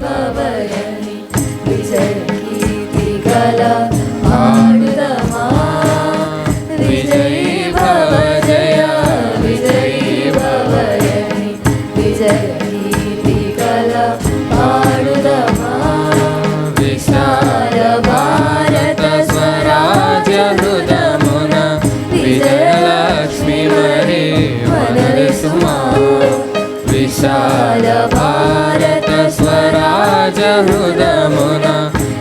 భవయని విజయ కీర్తి గల ఆడుదమా విజయీ భవ జయ విజయీ భవయని విజయ కీర్తి గల ఆడుదమా విశాల భారత స్వరాజ్య హృదమున విజయలక్ష్మి మరి మనరి సుమా విశాల భారత స్వరాజ్య హృదమున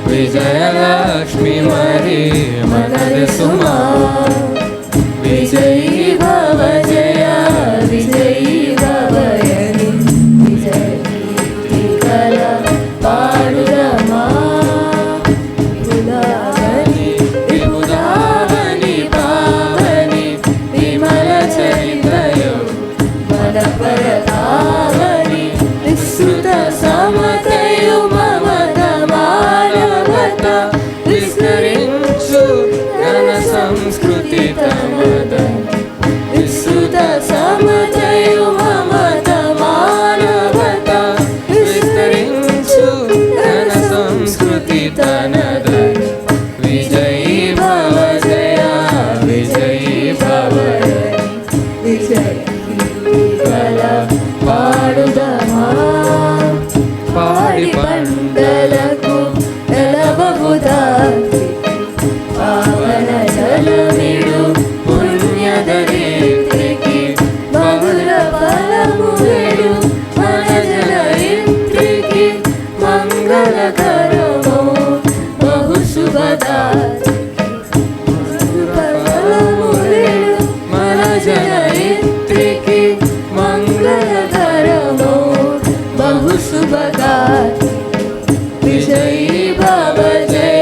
విజయలక్ష్మి మరి మనరి సుమా విజయీ భవ జయ విజయీ భవయని విజయ కీర్తి గల పాడుదమా విపులావని విపులావని పావని విమల చరిత్రయో మన పరతావని విస్తృత సమతయు మమత మానవత విస్తరించు ఘన సంస్కృతి తమదని విస్తృత సమతయు మమత మానవత విస్తరించు ఘన సంస్కృతి తనదని విజయీ భవ జయ విజయీ భవయని విజయ కీర్తి గల పాడుదమా పాడి పంటలకు నెలవబుదాకి పావన జలమిడు పుణ్యదరిత్రికి మధుర ఫలములు మన జలయింత్రికి మంగళకరము బహు శుభదాకి ఫలములు మన జలయింత్రికి మంగళకరము బహు శుభదాకి విజయీ భవ జయ